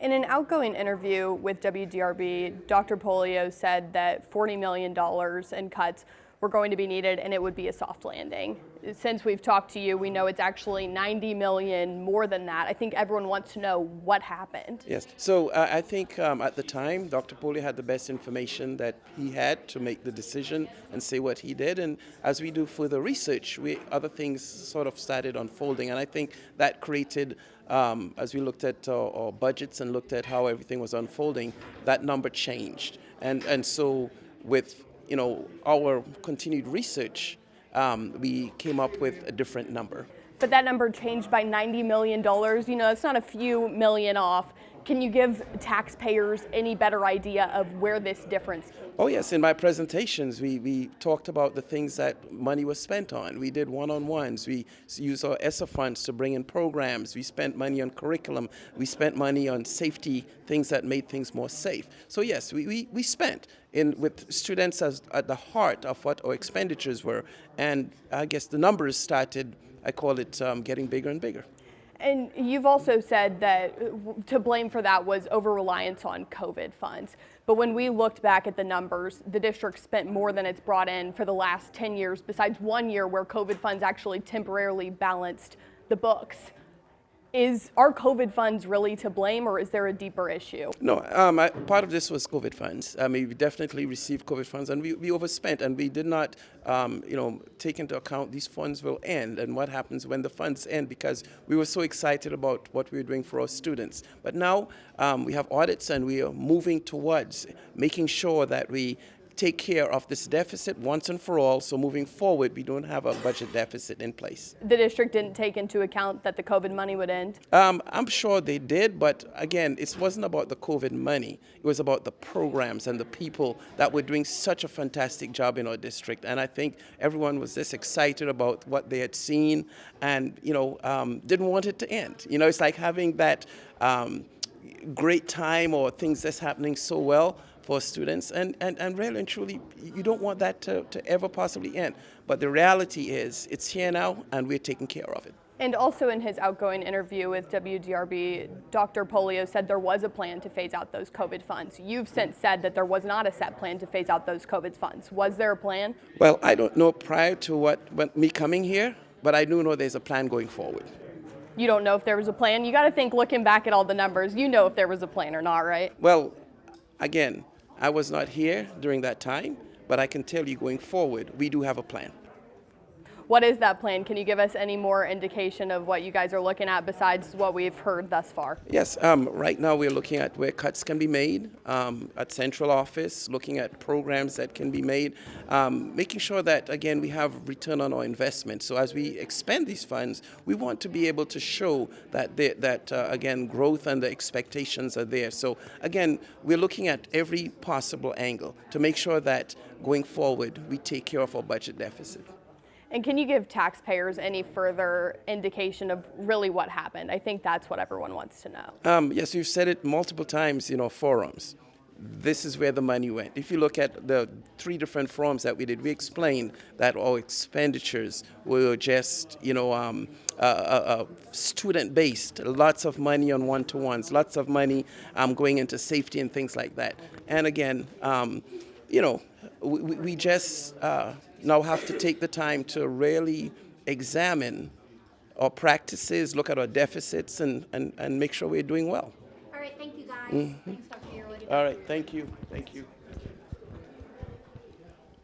In an outgoing interview with WDRB, Dr. Polio said that $40 million in cuts were going to be needed and it would be a soft landing. Since we've talked to you, we know it's actually $90 million more than that. I think everyone wants to know what happened. Yes, so I think at the time, Dr. Polio had the best information that he had to make the decision and say what he did. And as we do further research, other things sort of started unfolding. And I think that created, as we looked at our budgets and looked at how everything was unfolding, that number changed. And so with our continued research, we came up with a different number. But that number changed by $90 million. It's not a few million off. Can you give taxpayers any better idea of where this difference came? Oh yes, in my presentations we talked about the things that money was spent on. We did one-on-ones, we used our ESSA funds to bring in programs, we spent money on curriculum, we spent money on safety, things that made things more safe. So yes, we spent with students as at the heart of what our expenditures were, and I guess the numbers started, I call it, getting bigger and bigger. And you've also said that to blame for that was over-reliance on COVID funds. But when we looked back at the numbers, the district spent more than it's brought in for the last 10 years, besides 1 year where COVID funds actually temporarily balanced the books. Are COVID funds really to blame, or is there a deeper issue? No, part of this was COVID funds. We definitely received COVID funds, and we overspent, and we did not, take into account these funds will end and what happens when the funds end, because we were so excited about what we were doing for our students. But now we have audits, and we are moving towards making sure that we take care of this deficit once and for all, so moving forward we don't have a budget deficit in place. The district didn't take into account that the COVID money would end? I'm sure they did, but again, it wasn't about the COVID money. It was about the programs and the people that were doing such a fantastic job in our district. And I think everyone was just excited about what they had seen and, didn't want it to end. It's like having that great time or things that's happening so well for students, and really and truly, you don't want that to ever possibly end. But the reality is, it's here now, and we're taking care of it. And also in his outgoing interview with WDRB, Dr. Polio said there was a plan to phase out those COVID funds. You've since said that there was not a set plan to phase out those COVID funds. Was there a plan? Well, I don't know prior to me coming here, but I do know there's a plan going forward. You don't know if there was a plan? You got to think, looking back at all the numbers, you know if there was a plan or not, right? Well, again, I was not here during that time, but I can tell you going forward, we do have a plan. What is that plan? Can you give us any more indication of what you guys are looking at besides what we've heard thus far? Yes, right now we're looking at where cuts can be made at central office, looking at programs that can be made, making sure that, again, we have return on our investment. So as we expend these funds, we want to be able to show that, again, growth and the expectations are there. So, again, we're looking at every possible angle to make sure that going forward, we take care of our budget deficit. And can you give taxpayers any further indication of really what happened? I think that's what everyone wants to know. Yes, we've said it multiple times in our forums. This is where the money went. If you look at the 3 different forums that we did, we explained that our expenditures were just, student-based. Lots of money on one-to-ones, lots of money going into safety and things like that. And again, we just now have to take the time to really examine our practices, look at our deficits, and make sure we're doing well. All right, thank you guys. Thanks, Dr. Yearwood. All right, thank you.